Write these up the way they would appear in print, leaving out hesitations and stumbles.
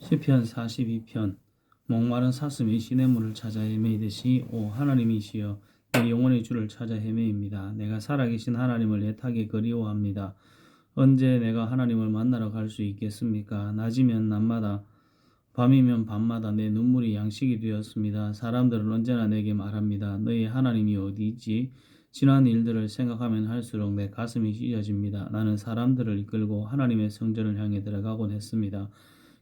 시편 42편. 목마른 사슴이 시냇물을 찾아 헤매이듯이 오 하나님이시여 내 영혼의 주를 찾아 헤매입니다. 내가 살아계신 하나님을 애타게 그리워합니다. 언제 내가 하나님을 만나러 갈 수 있겠습니까? 낮이면 낮마다 밤이면 밤마다 내 눈물이 양식이 되었습니다. 사람들은 언제나 내게 말합니다. 너희 하나님이 어디 있지? 지난 일들을 생각하면 할수록 내 가슴이 찢어집니다. 나는 사람들을 이끌고 하나님의 성전을 향해 들어가곤 했습니다.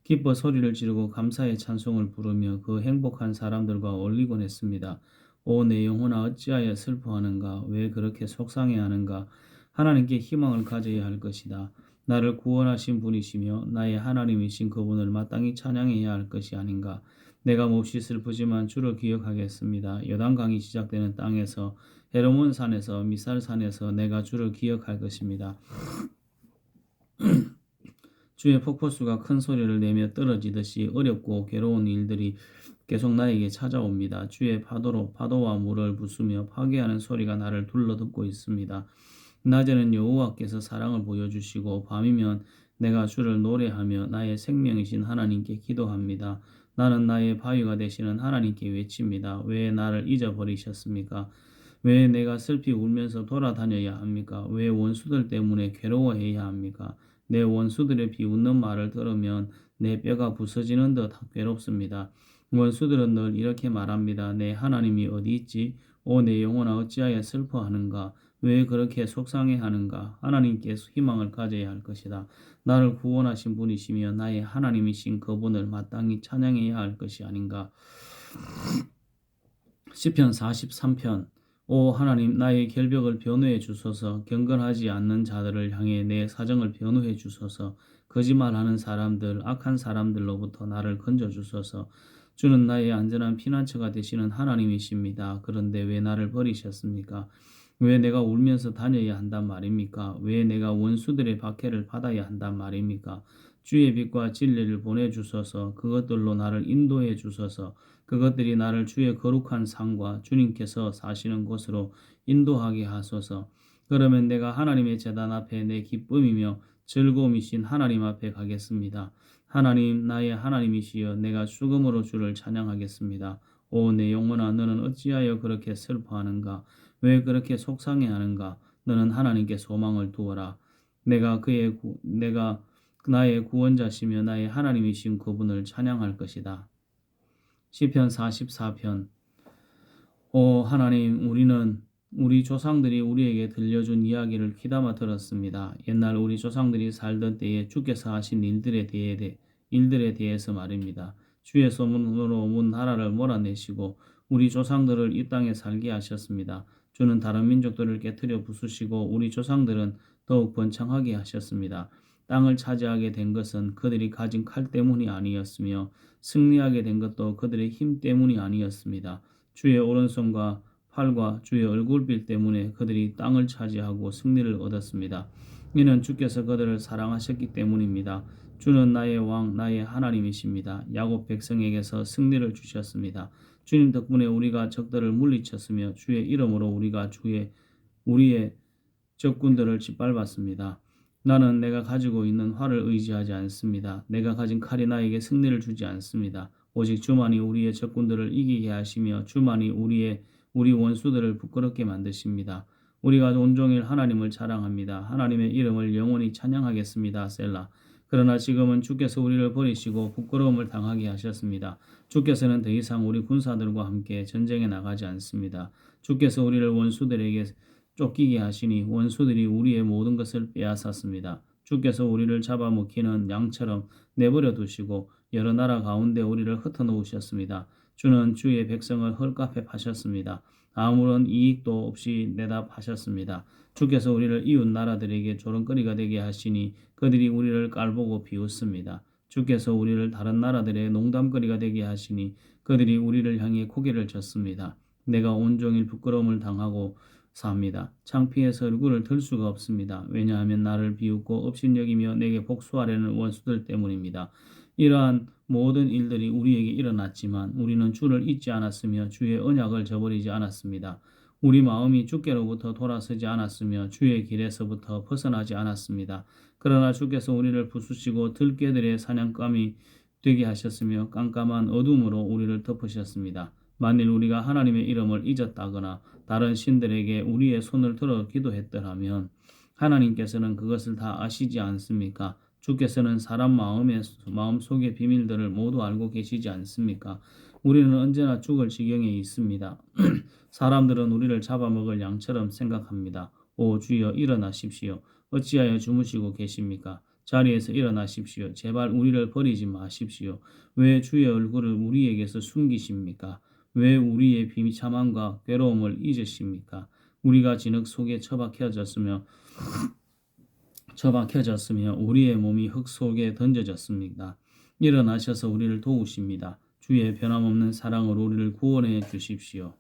기뻐 소리를 지르고 감사의 찬송을 부르며 그 행복한 사람들과 어울리곤 했습니다. 오 내 영혼아 어찌하여 슬퍼하는가? 왜 그렇게 속상해하는가? 하나님께 희망을 가져야 할 것이다. 나를 구원하신 분이시며 나의 하나님이신 그분을 마땅히 찬양해야 할 것이 아닌가? 내가 몹시 슬프지만 주를 기억하겠습니다. 요단강이 시작되는 땅에서 헤르몬 산에서 미살 산에서 내가 주를 기억할 것입니다. 주의 폭포수가 큰 소리를 내며 떨어지듯이 어렵고 괴로운 일들이 계속 나에게 찾아옵니다. 주의 파도로 파도와 물을 부수며 파괴하는 소리가 나를 둘러덮고 있습니다. 낮에는 여호와께서 사랑을 보여주시고 밤이면 내가 주를 노래하며 나의 생명이신 하나님께 기도합니다. 나는 나의 바위가 되시는 하나님께 외칩니다. 왜 나를 잊어버리셨습니까? 왜 내가 슬피 울면서 돌아다녀야 합니까? 왜 원수들 때문에 괴로워해야 합니까? 내 원수들의 비웃는 말을 들으면 내 뼈가 부서지는 듯 괴롭습니다. 원수들은 늘 이렇게 말합니다. 내 하나님이 어디 있지? 오 내 영혼아 어찌하여 슬퍼하는가? 왜 그렇게 속상해하는가? 하나님께 희망을 가져야 할 것이다. 나를 구원하신 분이시며 나의 하나님이신 그분을 마땅히 찬양해야 할 것이 아닌가? 시편 43편. 오 하나님 나의 결벽을 변호해 주소서. 경건하지 않는 자들을 향해 내 사정을 변호해 주소서. 거짓말하는 사람들 악한 사람들로부터 나를 건져 주소서. 주는 나의 안전한 피난처가 되시는 하나님이십니다. 그런데 왜 나를 버리셨습니까? 왜 내가 울면서 다녀야 한단 말입니까? 왜 내가 원수들의 박해를 받아야 한단 말입니까? 주의 빛과 진리를 보내주소서. 그것들로 나를 인도해 주소서. 그것들이 나를 주의 거룩한 상과 주님께서 사시는 곳으로 인도하게 하소서. 그러면 내가 하나님의 제단 앞에 내 기쁨이며 즐거움이신 하나님 앞에 가겠습니다. 하나님 나의 하나님이시여 내가 죽음으로 주를 찬양하겠습니다. 오 내 영혼아 너는 어찌하여 그렇게 슬퍼하는가? 왜 그렇게 속상해하는가? 너는 하나님께 소망을 두어라. 내가 나의 구원자시며 나의 하나님이신 그분을 찬양할 것이다. 시편 44편. 오 하나님 우리 조상들이 우리에게 들려준 이야기를 귀담아 들었습니다. 옛날 우리 조상들이 살던 때에 주께서 하신 일들에 대해서 말입니다. 주의 소문으로 온 나라를 몰아내시고 우리 조상들을 이 땅에 살게 하셨습니다. 주는 다른 민족들을 깨뜨려 부수시고 우리 조상들은 더욱 번창하게 하셨습니다. 땅을 차지하게 된 것은 그들이 가진 칼 때문이 아니었으며 승리하게 된 것도 그들의 힘 때문이 아니었습니다. 주의 오른손과 팔과 주의 얼굴빛 때문에 그들이 땅을 차지하고 승리를 얻었습니다. 이는 주께서 그들을 사랑하셨기 때문입니다. 주는 나의 왕, 나의 하나님이십니다. 야곱 백성에게서 승리를 주셨습니다. 주님 덕분에 우리가 적들을 물리쳤으며 주의 이름으로 우리의 적군들을 짓밟았습니다. 나는 내가 가지고 있는 활을 의지하지 않습니다. 내가 가진 칼이 나에게 승리를 주지 않습니다. 오직 주만이 우리의 적군들을 이기게 하시며 주만이 우리 원수들을 부끄럽게 만드십니다. 우리가 온종일 하나님을 자랑합니다. 하나님의 이름을 영원히 찬양하겠습니다. 셀라. 그러나 지금은 주께서 우리를 버리시고 부끄러움을 당하게 하셨습니다. 주께서는 더 이상 우리 군사들과 함께 전쟁에 나가지 않습니다. 주께서 우리를 원수들에게 쫓기게 하시니 원수들이 우리의 모든 것을 빼앗았습니다. 주께서 우리를 잡아먹히는 양처럼 내버려 두시고 여러 나라 가운데 우리를 흩어놓으셨습니다. 주는 주의 백성을 헐값에 파셨습니다. 아무런 이익도 없이 내다 파셨습니다. 주께서 우리를 이웃 나라들에게 조롱거리가 되게 하시니 그들이 우리를 깔보고 비웃습니다. 주께서 우리를 다른 나라들의 농담거리가 되게 하시니 그들이 우리를 향해 고개를 젓습니다. 내가 온종일 부끄러움을 당하고 삽니다. 창피해서 얼굴을 들 수가 없습니다. 왜냐하면 나를 비웃고 업신여기며 내게 복수하려는 원수들 때문입니다. 이러한 모든 일들이 우리에게 일어났지만 우리는 주를 잊지 않았으며 주의 언약을 저버리지 않았습니다. 우리 마음이 주께로부터 돌아서지 않았으며 주의 길에서부터 벗어나지 않았습니다. 그러나 주께서 우리를 부수시고 들깨들의 사냥감이 되게 하셨으며 깜깜한 어둠으로 우리를 덮으셨습니다. 만일 우리가 하나님의 이름을 잊었다거나 다른 신들에게 우리의 손을 들어 기도했더라면 하나님께서는 그것을 다 아시지 않습니까? 주께서는 사람 마음속의 비밀들을 모두 알고 계시지 않습니까? 우리는 언제나 죽을 지경에 있습니다. 사람들은 우리를 잡아먹을 양처럼 생각합니다. 오 주여 일어나십시오. 어찌하여 주무시고 계십니까? 자리에서 일어나십시오. 제발 우리를 버리지 마십시오. 왜 주의 얼굴을 우리에게서 숨기십니까? 왜 우리의 비참함과 괴로움을 잊으십니까? 우리가 진흙 속에 처박혀졌으며 우리의 몸이 흙 속에 던져졌습니다. 일어나셔서 우리를 도우십니다. 주의 변함없는 사랑으로 우리를 구원해 주십시오.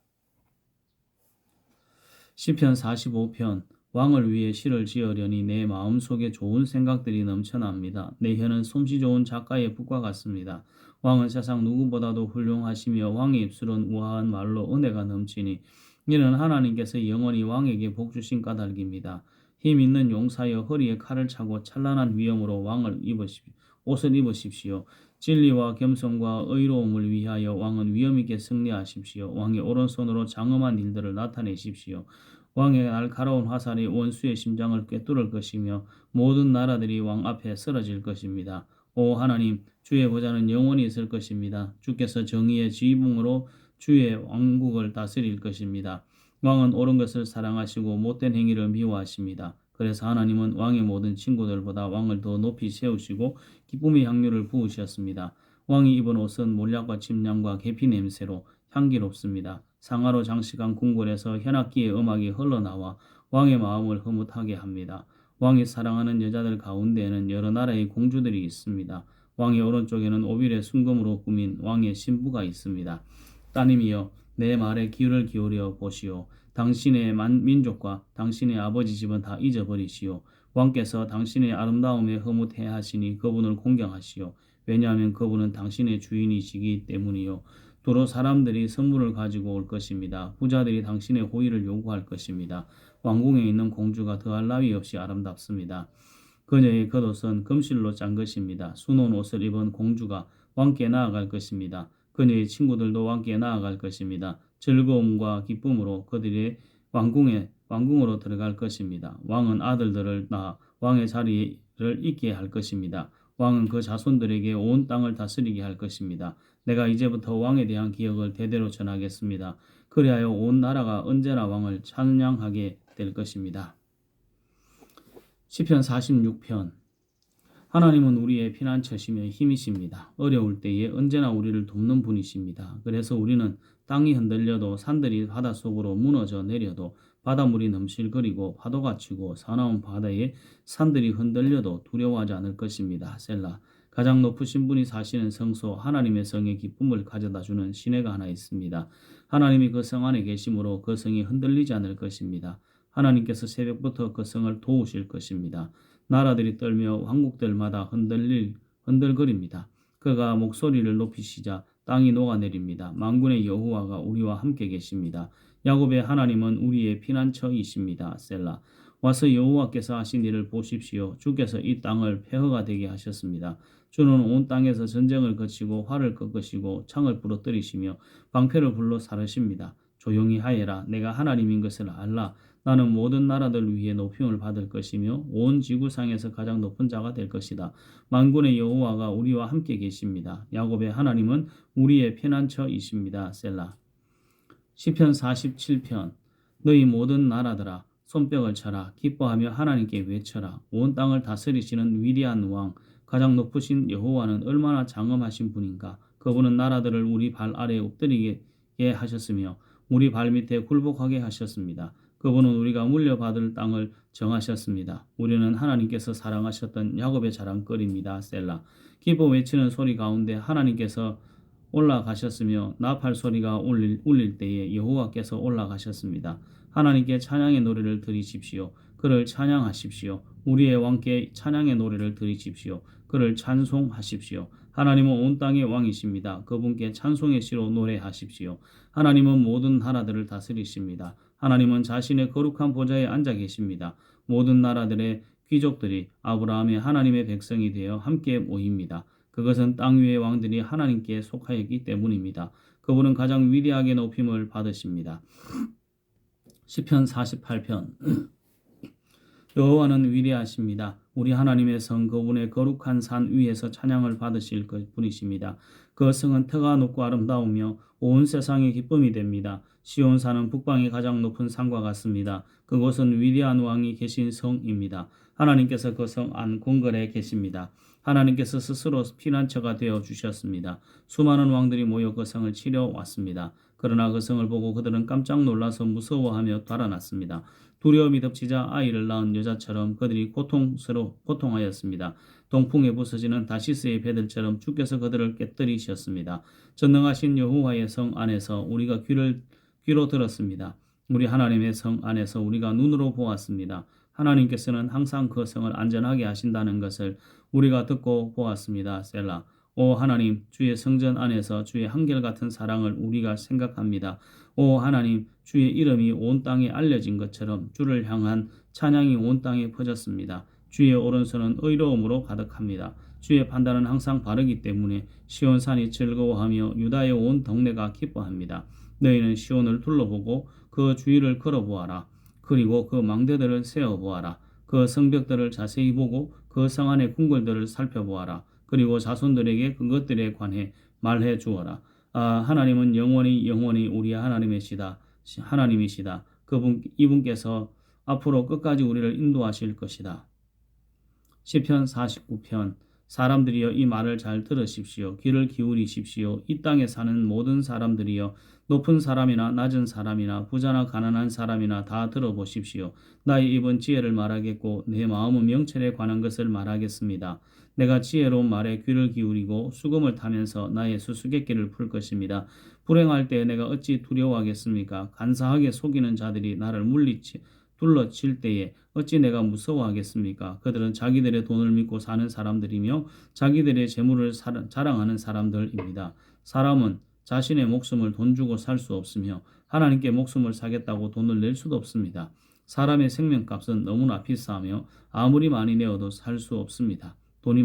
시편 45편 왕을 위해 시를 지으려니 내 마음속에 좋은 생각들이 넘쳐납니다. 내 혀는 솜씨 좋은 작가의 붓과 같습니다. 왕은 세상 누구보다도 훌륭하시며 왕의 입술은 우아한 말로 은혜가 넘치니 이는 하나님께서 영원히 왕에게 복 주신 까닭입니다. 힘 있는 용사여 허리에 칼을 차고 찬란한 위엄으로 옷을 입으십시오. 진리와 겸손과 의로움을 위하여 왕은 위엄 있게 승리하십시오. 왕의 오른손으로 장엄한 일들을 나타내십시오. 왕의 날카로운 화살이 원수의 심장을 꿰뚫을 것이며 모든 나라들이 왕 앞에 쓰러질 것입니다. 오 하나님, 주의 보좌는 영원히 있을 것입니다. 주께서 정의의 지붕으로 주의 왕국을 다스릴 것입니다. 왕은 옳은 것을 사랑하시고 못된 행위를 미워하십니다. 그래서 하나님은 왕의 모든 친구들보다 왕을 더 높이 세우시고 기쁨의 향유를 부으셨습니다. 왕이 입은 옷은 몰약과 침량과 계피 냄새로 향기롭습니다. 상아로 장식한 궁궐에서 현악기의 음악이 흘러나와 왕의 마음을 흐뭇하게 합니다. 왕이 사랑하는 여자들 가운데에는 여러 나라의 공주들이 있습니다. 왕의 오른쪽에는 오빌의 순금으로 꾸민 왕의 신부가 있습니다. 따님이여 내 말에 귀를 기울여 보시오. 당신의 민족과 당신의 아버지 집은 다 잊어버리시오. 왕께서 당신의 아름다움에 흐뭇해 하시니 그분을 공경하시오. 왜냐하면 그분은 당신의 주인이시기 때문이요. 도로 사람들이 선물을 가지고 올 것입니다. 부자들이 당신의 호의를 요구할 것입니다. 왕궁에 있는 공주가 더할 나위 없이 아름답습니다. 그녀의 겉옷은 금실로 짠 것입니다. 수놓은 옷을 입은 공주가 왕께 나아갈 것입니다. 그녀의 친구들도 왕께 나아갈 것입니다. 즐거움과 기쁨으로 그들의 왕궁으로 들어갈 것입니다. 왕은 아들들을 낳아 왕의 자리를 있게 할 것입니다. 왕은 그 자손들에게 온 땅을 다스리게 할 것입니다. 내가 이제부터 왕에 대한 기억을 대대로 전하겠습니다. 그리하여 온 나라가 언제나 왕을 찬양하게 될 것입니다. 시편 46편 하나님은 우리의 피난처시며 힘이십니다. 어려울 때에 언제나 우리를 돕는 분이십니다. 그래서 우리는 땅이 흔들려도 산들이 바닷속으로 무너져 내려도 바닷물이 넘실거리고 파도가 치고 사나운 바다에 산들이 흔들려도 두려워하지 않을 것입니다. 셀라. 가장 높으신 분이 사시는 성소 하나님의 성에 기쁨을 가져다주는 시내가 하나 있습니다. 하나님이 그 성 안에 계심으로 그 성이 흔들리지 않을 것입니다. 하나님께서 새벽부터 그 성을 도우실 것입니다. 나라들이 떨며 왕국들마다 흔들거립니다. 그가 목소리를 높이시자 땅이 녹아내립니다. 만군의 여호와가 우리와 함께 계십니다. 야곱의 하나님은 우리의 피난처이십니다. 셀라. 와서 여호와께서 하신 일을 보십시오. 주께서 이 땅을 폐허가 되게 하셨습니다. 주는 온 땅에서 전쟁을 거치고 활을 꺾으시고 창을 부러뜨리시며 방패를 불러 사르십니다. 조용히 하여라. 내가 하나님인 것을 알라. 나는 모든 나라들 위에 높임을 받을 것이며 온 지구상에서 가장 높은 자가 될 것이다. 만군의 여호와가 우리와 함께 계십니다. 야곱의 하나님은 우리의 피난처이십니다. 셀라. 시편 47편 너희 모든 나라들아 손뼉을 쳐라. 기뻐하며 하나님께 외쳐라. 온 땅을 다스리시는 위대한 왕 가장 높으신 여호와는 얼마나 장엄하신 분인가. 그분은 나라들을 우리 발 아래에 엎드리게 하셨으며 우리 발 밑에 굴복하게 하셨습니다. 그분은 우리가 물려받을 땅을 정하셨습니다. 우리는 하나님께서 사랑하셨던 야곱의 자랑거리입니다. 셀라. 기뻐 외치는 소리 가운데 하나님께서 올라가셨으며 나팔 소리가 울릴 때에 여호와께서 올라가셨습니다. 하나님께 찬양의 노래를 드리십시오. 그를 찬양하십시오. 우리의 왕께 찬양의 노래를 드리십시오. 그를 찬송하십시오. 하나님은 온 땅의 왕이십니다. 그분께 찬송의 시로 노래하십시오. 하나님은 모든 나라들을 다스리십니다. 하나님은 자신의 거룩한 보좌에 앉아 계십니다. 모든 나라들의 귀족들이 아브라함의 하나님의 백성이 되어 함께 모입니다. 그것은 땅 위의 왕들이 하나님께 속하였기 때문입니다. 그분은 가장 위대하게 높임을 받으십니다. 시편 48편. 여호와는 위대하십니다. 우리 하나님의 성 그분의 거룩한 산 위에서 찬양을 받으실 분이십니다. 그 성은 터가 높고 아름다우며 온 세상의 기쁨이 됩니다. 시온산은 북방의 가장 높은 산과 같습니다. 그곳은 위대한 왕이 계신 성입니다. 하나님께서 그 성 안 궁궐에 계십니다. 하나님께서 스스로 피난처가 되어 주셨습니다. 수많은 왕들이 모여 그 성을 치러 왔습니다. 그러나 그 성을 보고 그들은 깜짝 놀라서 무서워하며 달아났습니다. 두려움이 덮치자 아이를 낳은 여자처럼 그들이 고통하였습니다. 동풍에 부서지는 다시스의 배들처럼 주께서 그들을 깨뜨리셨습니다. 전능하신 여호와의 성 안에서 우리가 귀로 들었습니다. 우리 하나님의 성 안에서 우리가 눈으로 보았습니다. 하나님께서는 항상 그 성을 안전하게 하신다는 것을 우리가 듣고 보았습니다. 셀라. 오 하나님, 주의 성전 안에서 주의 한결같은 사랑을 우리가 생각합니다. 오 하나님, 주의 이름이 온 땅에 알려진 것처럼 주를 향한 찬양이 온 땅에 퍼졌습니다. 주의 오른손은 의로움으로 가득합니다. 주의 판단은 항상 바르기 때문에 시온산이 즐거워하며 유다의 온 동네가 기뻐합니다. 너희는 시온을 둘러보고 그 주위를 걸어보아라. 그리고 그 망대들을 세어보아라. 그 성벽들을 자세히 보고 그 성 안의 궁궐들을 살펴보아라. 그리고 자손들에게 그것들에 관해 말해 주어라. 하나님은 영원히 우리 하나님이시다. 이분께서 앞으로 끝까지 우리를 인도하실 것이다. 시편 49편. 사람들이여 이 말을 잘 들으십시오. 귀를 기울이십시오. 이 땅에 사는 모든 사람들이여 높은 사람이나 낮은 사람이나 부자나 가난한 사람이나 다 들어보십시오. 나의 입은 지혜를 말하겠고 내 마음은 명철에 관한 것을 말하겠습니다. 내가 지혜로운 말에 귀를 기울이고 수금을 타면서 나의 수수께끼를 풀 것입니다. 불행할 때 내가 어찌 두려워하겠습니까? 간사하게 속이는 자들이 나를 둘러칠 때에 어찌 내가 무서워하겠습니까? 그들은 자기들의 돈을 믿고 사는 사람들이며 자기들의 재물을 자랑하는 사람들입니다. 사람은 자신의 목숨을 돈 주고 살 수 없으며 하나님께 목숨을 사겠다고 돈을 낼 수도 없습니다. 사람의 생명값은 너무나 비싸며 아무리 많이 내어도 살 수 없습니다. 돈을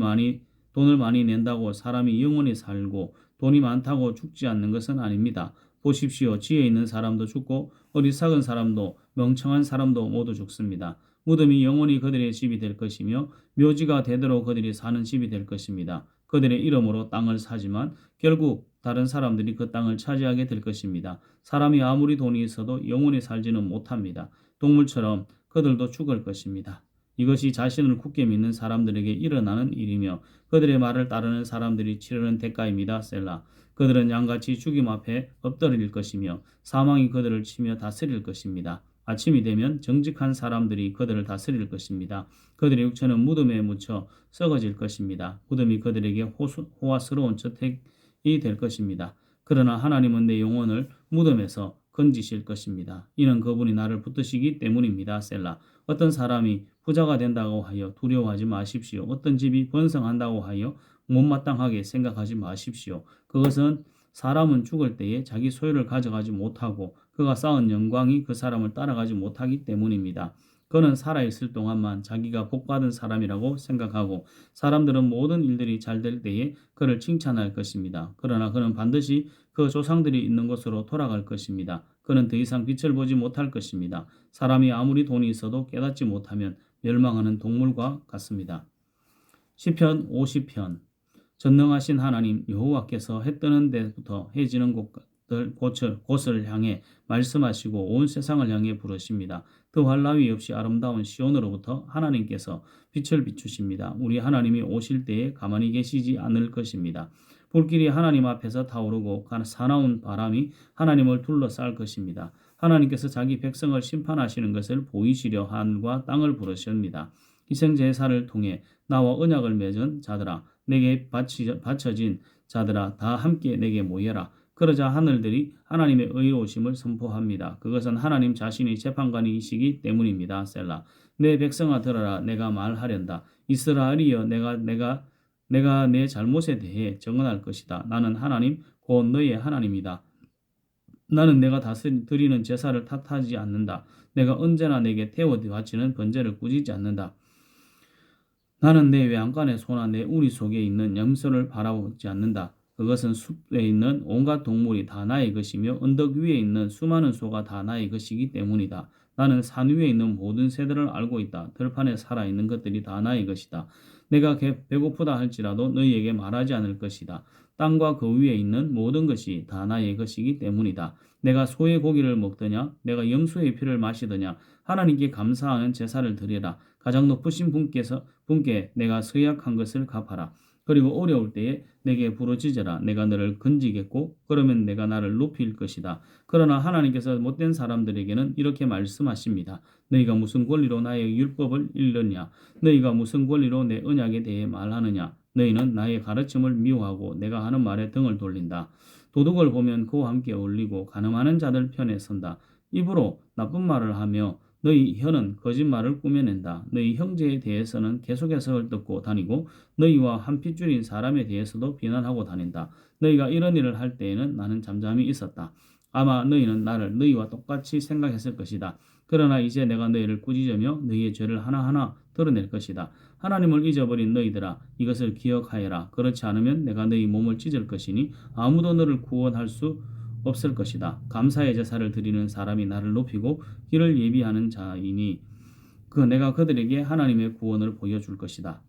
많이 낸다고 사람이 영원히 살고 돈이 많다고 죽지 않는 것은 아닙니다. 보십시오. 지혜 있는 사람도 죽고 어리석은 사람도 멍청한 사람도 모두 죽습니다. 무덤이 영원히 그들의 집이 될 것이며 묘지가 대대로 그들이 사는 집이 될 것입니다. 그들의 이름으로 땅을 사지만 결국 다른 사람들이 그 땅을 차지하게 될 것입니다. 사람이 아무리 돈이 있어도 영원히 살지는 못합니다. 동물처럼 그들도 죽을 것입니다. 이것이 자신을 굳게 믿는 사람들에게 일어나는 일이며 그들의 말을 따르는 사람들이 치르는 대가입니다. 셀라. 그들은 양같이 죽임 앞에 엎드릴 것이며 사망이 그들을 치며 다스릴 것입니다. 아침이 되면 정직한 사람들이 그들을 다스릴 것입니다. 그들의 육체는 무덤에 묻혀 썩어질 것입니다. 무덤이 그들에게 호화스러운 저택이 될 것입니다. 그러나 하나님은 내 영혼을 무덤에서 건지실 것입니다. 이는 그분이 나를 붙드시기 때문입니다. 셀라. 어떤 사람이 부자가 된다고 하여 두려워하지 마십시오. 어떤 집이 번성한다고 하여 못마땅하게 생각하지 마십시오. 그것은 사람은 죽을 때에 자기 소유를 가져가지 못하고 그가 쌓은 영광이 그 사람을 따라가지 못하기 때문입니다. 그는 살아있을 동안만 자기가 복받은 사람이라고 생각하고 사람들은 모든 일들이 잘 될 때에 그를 칭찬할 것입니다. 그러나 그는 반드시 그 조상들이 있는 곳으로 돌아갈 것입니다. 그는 더 이상 빛을 보지 못할 것입니다. 사람이 아무리 돈이 있어도 깨닫지 못하면 멸망하는 동물과 같습니다. 시편 50편. 전능하신 하나님 여호와께서 해 뜨는 데부터 해 지는 곳을 향해 말씀하시고 온 세상을 향해 부르십니다. 더할 나위 없이 아름다운 시온으로부터 하나님께서 빛을 비추십니다. 우리 하나님이 오실 때에 가만히 계시지 않을 것입니다. 불길이 하나님 앞에서 타오르고 사나운 바람이 하나님을 둘러쌀 것입니다. 하나님께서 자기 백성을 심판하시는 것을 보이시려 하늘과 땅을 부르십니다. 희생제사를 통해 나와 언약을 맺은 자들아, 내게 바쳐진 자들아, 다 함께 내게 모여라. 그러자 하늘들이 하나님의 의로우심을 선포합니다. 그것은 하나님 자신이 재판관이시기 때문입니다. 셀라. 내 백성아 들어라. 내가 말하련다. 이스라엘이여 내가 내 잘못에 대해 정언할 것이다. 나는 하나님 곧 너의 하나님이다. 나는 내가 드리는 제사를 탓하지 않는다. 내가 언제나 내게 태워 바치는 번제를 꾸짖지 않는다. 나는 내 외양간의 소나 내 우리 속에 있는 염소를 바라보지 않는다. 그것은 숲에 있는 온갖 동물이 다 나의 것이며 언덕 위에 있는 수많은 소가 다 나의 것이기 때문이다. 나는 산 위에 있는 모든 새들을 알고 있다. 들판에 살아있는 것들이 다 나의 것이다. 내가 배고프다 할지라도 너희에게 말하지 않을 것이다. 땅과 그 위에 있는 모든 것이 다 나의 것이기 때문이다. 내가 소의 고기를 먹더냐? 내가 염소의 피를 마시더냐? 하나님께 감사하는 제사를 드리라. 가장 높으신 분께 내가 서약한 것을 갚아라. 그리고 어려울 때에 내게 부르짖으라. 내가 너를 건지겠고 그러면 내가 나를 높일 것이다. 그러나 하나님께서 못된 사람들에게는 이렇게 말씀하십니다. 너희가 무슨 권리로 나의 율법을 읽느냐? 너희가 무슨 권리로 내 언약에 대해 말하느냐? 너희는 나의 가르침을 미워하고 내가 하는 말에 등을 돌린다. 도둑을 보면 그와 함께 어울리고 가늠하는 자들 편에 선다. 입으로 나쁜 말을 하며 너희 혀는 거짓말을 꾸며낸다. 너희 형제에 대해서는 계속해서 헐뜯고 다니고 너희와 한 핏줄인 사람에 대해서도 비난하고 다닌다. 너희가 이런 일을 할 때에는 나는 잠잠히 있었다. 아마 너희는 나를 너희와 똑같이 생각했을 것이다. 그러나 이제 내가 너희를 꾸짖으며 너희의 죄를 하나하나 드러낼 것이다. 하나님을 잊어버린 너희들아, 이것을 기억하여라. 그렇지 않으면 내가 너희 몸을 찢을 것이니 아무도 너를 구원할 수 없을 것이다. 감사의 제사를 드리는 사람이 나를 높이고 길을 예비하는 자이니 내가 그들에게 하나님의 구원을 보여줄 것이다.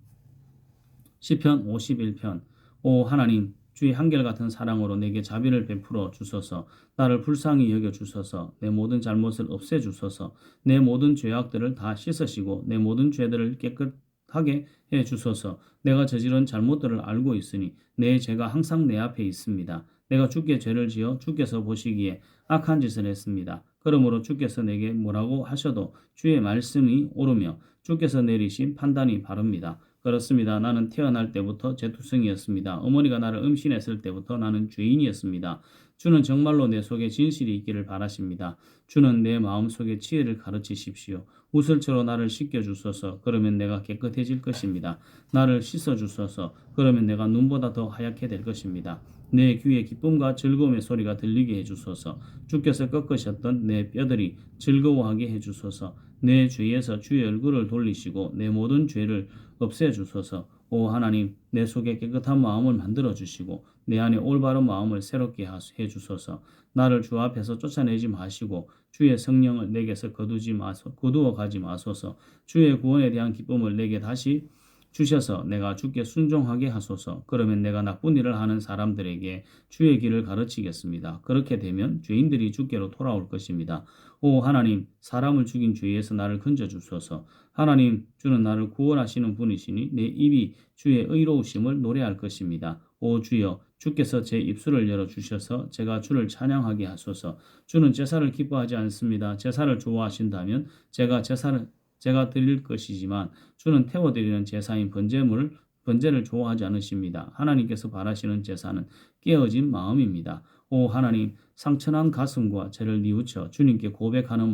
시편 51편. 오 하나님, 주의 한결같은 사랑으로 내게 자비를 베풀어 주소서. 나를 불쌍히 여겨 주소서. 내 모든 잘못을 없애 주소서. 내 모든 죄악들을 다 씻으시고 내 모든 죄들을 깨끗하게 해 주소서. 내가 저지른 잘못들을 알고 있으니 내 죄가 항상 내 앞에 있습니다. 내가 주께 죄를 지어 주께서 보시기에 악한 짓을 했습니다. 그러므로 주께서 내게 뭐라고 하셔도 주의 말씀이 옳으며 주께서 내리신 판단이 바릅니다. 그렇습니다. 나는 태어날 때부터 죄투성이었습니다. 어머니가 나를 임신했을 때부터 나는 죄인이었습니다. 주는 정말로 내 속에 진실이 있기를 바라십니다. 주는 내 마음속에 지혜를 가르치십시오. 우슬처럼 나를 씻겨주소서. 그러면 내가 깨끗해질 것입니다. 나를 씻어주소서. 그러면 내가 눈보다 더 하얗게 될 것입니다. 내 귀에 기쁨과 즐거움의 소리가 들리게 해주소서. 주께서 꺾으셨던 내 뼈들이 즐거워하게 해주소서. 내 죄에서 주의 얼굴을 돌리시고 내 모든 죄를 없애주소서. 오 하나님, 내 속에 깨끗한 마음을 만들어 주시고 내 안에 올바른 마음을 새롭게 해주소서. 나를 주 앞에서 쫓아내지 마시고 주의 성령을 내게서 거두어 가지 마소서. 주의 구원에 대한 기쁨을 내게 다시 주셔서 내가 주께 순종하게 하소서. 그러면 내가 나쁜 일을 하는 사람들에게 주의 길을 가르치겠습니다. 그렇게 되면 죄인들이 주께로 돌아올 것입니다. 오 하나님, 사람을 죽인 죄에서 나를 건져 주소서. 하나님, 주는 나를 구원하시는 분이시니 내 입이 주의 의로우심을 노래할 것입니다. 오 주여, 주께서 제 입술을 열어 주셔서 제가 주를 찬양하게 하소서. 주는 제사를 기뻐하지 않습니다. 제사를 좋아하신다면 제가 드릴 것이지만 주는 태워드리는 제사인 번제를 좋아하지 않으십니다. 하나님께서 바라시는 제사는 깨어진 마음입니다. 오 하나님, 상처난 가슴과 죄를 뉘우쳐 주님께 고백하는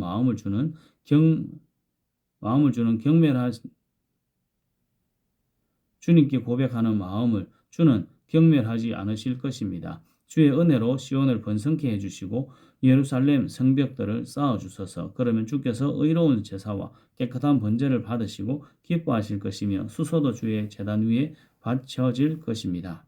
주님께 고백하는 마음을 주는 경멸하지 않으실 것입니다. 주의 은혜로 시온을 번성케 해주시고 예루살렘 성벽들을 쌓아주소서. 그러면 주께서 의로운 제사와 깨끗한 번제를 받으시고 기뻐하실 것이며 수소도 주의 제단 위에 바쳐질 것입니다.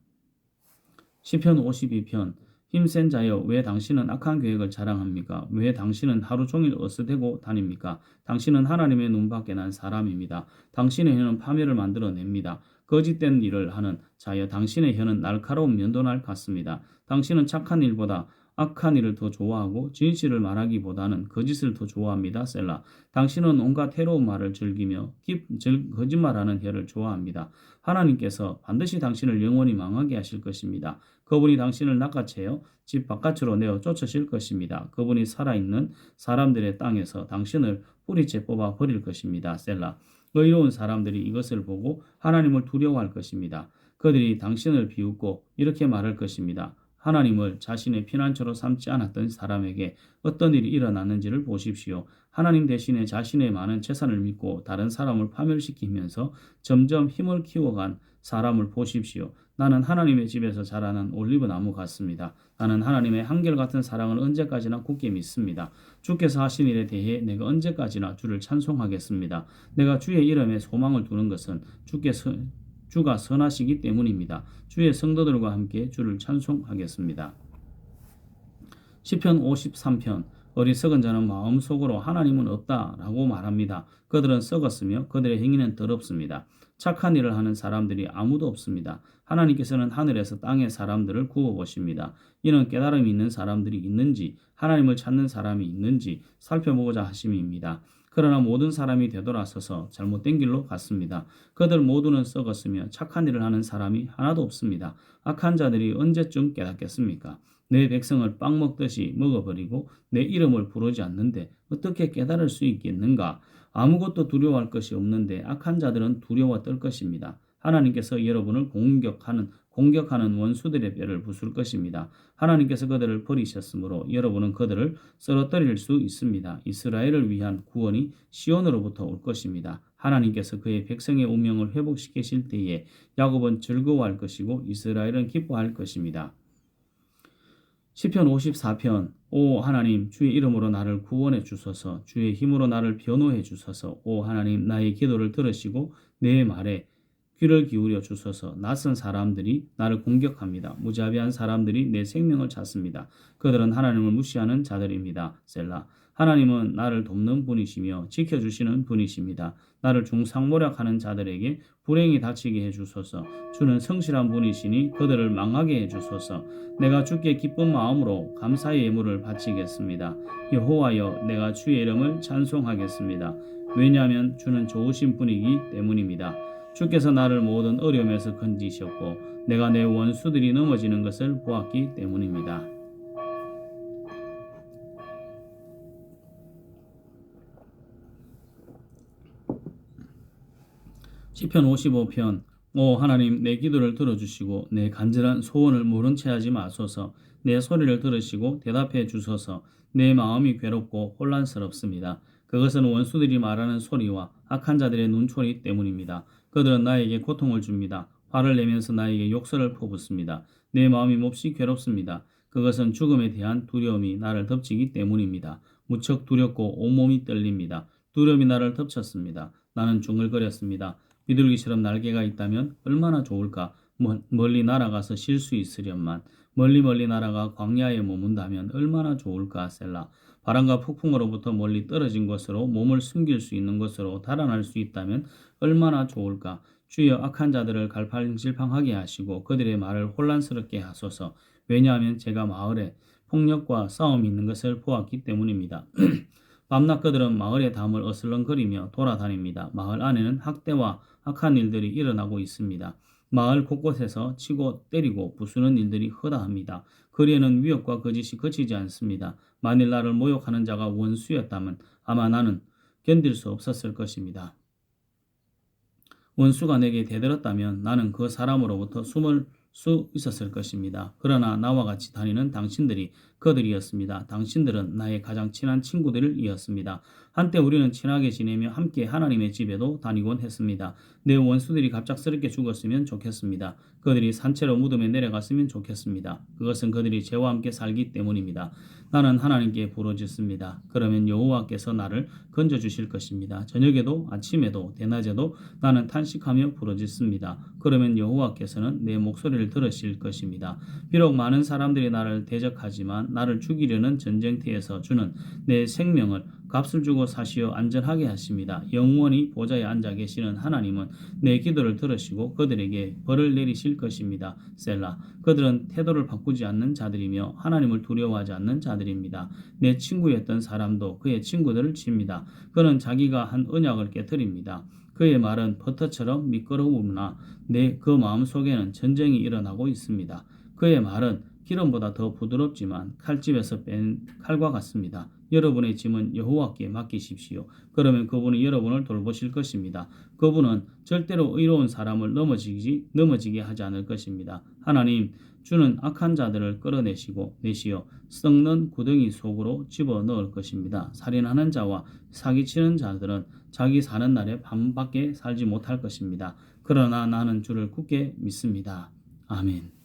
시편 52편. 힘센 자여, 왜 당신은 악한 계획을 자랑합니까? 왜 당신은 하루 종일 어스대고 다닙니까? 당신은 하나님의 눈밖에 난 사람입니다. 당신의 혀는 파멸을 만들어냅니다. 거짓된 일을 하는 자여, 당신의 혀는 날카로운 면도날 같습니다. 당신은 착한 일보다 악한 일을 더 좋아하고 진실을 말하기보다는 거짓을 더 좋아합니다. 셀라. 당신은 온갖 해로운 말을 즐기며 거짓말하는 혀를 좋아합니다. 하나님께서 반드시 당신을 영원히 망하게 하실 것입니다. 그분이 당신을 낚아채어 집 바깥으로 내어 쫓으실 것입니다. 그분이 살아있는 사람들의 땅에서 당신을 뿌리째 뽑아 버릴 것입니다. 셀라. 의로운 사람들이 이것을 보고 하나님을 두려워할 것입니다. 그들이 당신을 비웃고 이렇게 말할 것입니다. 하나님을 자신의 피난처로 삼지 않았던 사람에게 어떤 일이 일어났는지를 보십시오. 하나님 대신에 자신의 많은 재산을 믿고 다른 사람을 파멸시키면서 점점 힘을 키워간 사람을 보십시오. 나는 하나님의 집에서 자라는 올리브 나무 같습니다. 나는 하나님의 한결같은 사랑을 언제까지나 굳게 믿습니다. 주께서 하신 일에 대해 내가 언제까지나 주를 찬송하겠습니다. 내가 주의 이름에 소망을 두는 것은 주가 선하시기 때문입니다. 주의 성도들과 함께 주를 찬송하겠습니다. 시편 53편 어리석은 자는 마음속으로 하나님은 없다라고 말합니다. 그들은 썩었으며 그들의 행위는 더럽습니다. 착한 일을 하는 사람들이 아무도 없습니다. 하나님께서는 하늘에서 땅의 사람들을 구워보십니다. 이는 깨달음이 있는 사람들이 있는지 하나님을 찾는 사람이 있는지 살펴보고자 하심입니다. 그러나 모든 사람이 되돌아서서 잘못된 길로 갔습니다. 그들 모두는 썩었으며 착한 일을 하는 사람이 하나도 없습니다. 악한 자들이 언제쯤 깨닫겠습니까? 내 백성을 빵 먹듯이 먹어버리고 내 이름을 부르지 않는데 어떻게 깨달을 수 있겠는가? 아무것도 두려워할 것이 없는데 악한 자들은 두려워 떨 것입니다. 하나님께서 여러분을 공격하는 원수들의 뼈를 부술 것입니다. 하나님께서 그들을 버리셨으므로 여러분은 그들을 쓰러뜨릴 수 있습니다. 이스라엘을 위한 구원이 시온으로부터 올 것입니다. 하나님께서 그의 백성의 운명을 회복시키실 때에 야곱은 즐거워할 것이고 이스라엘은 기뻐할 것입니다. 시편 54편 오 하나님 주의 이름으로 나를 구원해 주소서. 주의 힘으로 나를 변호해 주소서. 오 하나님 나의 기도를 들으시고 내 말에 귀를 기울여 주소서. 낯선 사람들이 나를 공격합니다. 무자비한 사람들이 내 생명을 찾습니다. 그들은 하나님을 무시하는 자들입니다. 셀라. 하나님은 나를 돕는 분이시며 지켜주시는 분이십니다. 나를 중상모략하는 자들에게 불행이 닥치게 해주소서. 주는 성실한 분이시니 그들을 망하게 해주소서. 내가 주께 기쁜 마음으로 감사의 예물을 바치겠습니다. 여호와여 내가 주의 이름을 찬송하겠습니다. 왜냐하면 주는 좋으신 분이기 때문입니다. 주께서 나를 모든 어려움에서 건지셨고 내가 내 원수들이 넘어지는 것을 보았기 때문입니다. 시편 55편 오 하나님 내 기도를 들어주시고 내 간절한 소원을 모른 채 하지 마소서. 내 소리를 들으시고 대답해 주소서. 내 마음이 괴롭고 혼란스럽습니다. 그것은 원수들이 말하는 소리와 악한 자들의 눈초리 때문입니다. 그들은 나에게 고통을 줍니다. 화를 내면서 나에게 욕설을 퍼붓습니다. 내 마음이 몹시 괴롭습니다. 그것은 죽음에 대한 두려움이 나를 덮치기 때문입니다. 무척 두렵고 온몸이 떨립니다. 두려움이 나를 덮쳤습니다. 나는 중얼거렸습니다. 비둘기처럼 날개가 있다면 얼마나 좋을까? 멀리 날아가서 쉴 수 있으련만. 멀리 날아가 광야에 머문다면 얼마나 좋을까? 셀라. 바람과 폭풍으로부터 멀리 떨어진 곳으로 몸을 숨길 수 있는 곳으로 달아날 수 있다면 얼마나 좋을까? 주여 악한 자들을 갈팡질팡하게 하시고 그들의 말을 혼란스럽게 하소서. 왜냐하면 제가 마을에 폭력과 싸움이 있는 것을 보았기 때문입니다. 밤낮 그들은 마을의 담을 어슬렁거리며 돌아다닙니다. 마을 안에는 학대와 악한 일들이 일어나고 있습니다. 마을 곳곳에서 치고 때리고 부수는 일들이 허다합니다. 거리에는 위협과 거짓이 그치지 않습니다. 만일 나를 모욕하는 자가 원수였다면 아마 나는 견딜 수 없었을 것입니다. 원수가 내게 대들었다면 나는 그 사람으로부터 숨을 수 있었을 것입니다. 그러나 나와 같이 다니는 당신들이 그들이었습니다. 당신들은 나의 가장 친한 친구들이었습니다. 한때 우리는 친하게 지내며 함께 하나님의 집에도 다니곤 했습니다. 내 원수들이 갑작스럽게 죽었으면 좋겠습니다. 그들이 산채로 무덤에 내려갔으면 좋겠습니다. 그것은 그들이 죄와 함께 살기 때문입니다. 나는 하나님께 부르짖습니다. 그러면 여호와께서 나를 건져주실 것입니다. 저녁에도 아침에도 대낮에도 나는 탄식하며 부르짖습니다. 그러면 여호와께서는 내 목소리를 들으실 것입니다. 비록 많은 사람들이 나를 대적하지만 나를 죽이려는 전쟁터에서 주는 내 생명을 값을 주고 사시어 안전하게 하십니다. 영원히 보좌에 앉아 계시는 하나님은 내 기도를 들으시고 그들에게 벌을 내리실 것입니다. 셀라. 그들은 태도를 바꾸지 않는 자들이며 하나님을 두려워하지 않는 자들입니다. 내 친구였던 사람도 그의 친구들을 칩니다. 그는 자기가 한 언약을 깨뜨립니다. 그의 말은 버터처럼 미끄러우나 그 마음속에는 전쟁이 일어나고 있습니다. 그의 말은 기름보다 더 부드럽지만 칼집에서 뺀 칼과 같습니다. 여러분의 짐은 여호와께 맡기십시오. 그러면 그분이 여러분을 돌보실 것입니다. 그분은 절대로 의로운 사람을 넘어지게 하지 않을 것입니다. 하나님, 주는 악한 자들을 끌어내시어 썩는 구덩이 속으로 집어넣을 것입니다. 살인하는 자와 사기치는 자들은 자기 사는 날에 밤밖에 살지 못할 것입니다. 그러나 나는 주를 굳게 믿습니다. 아멘.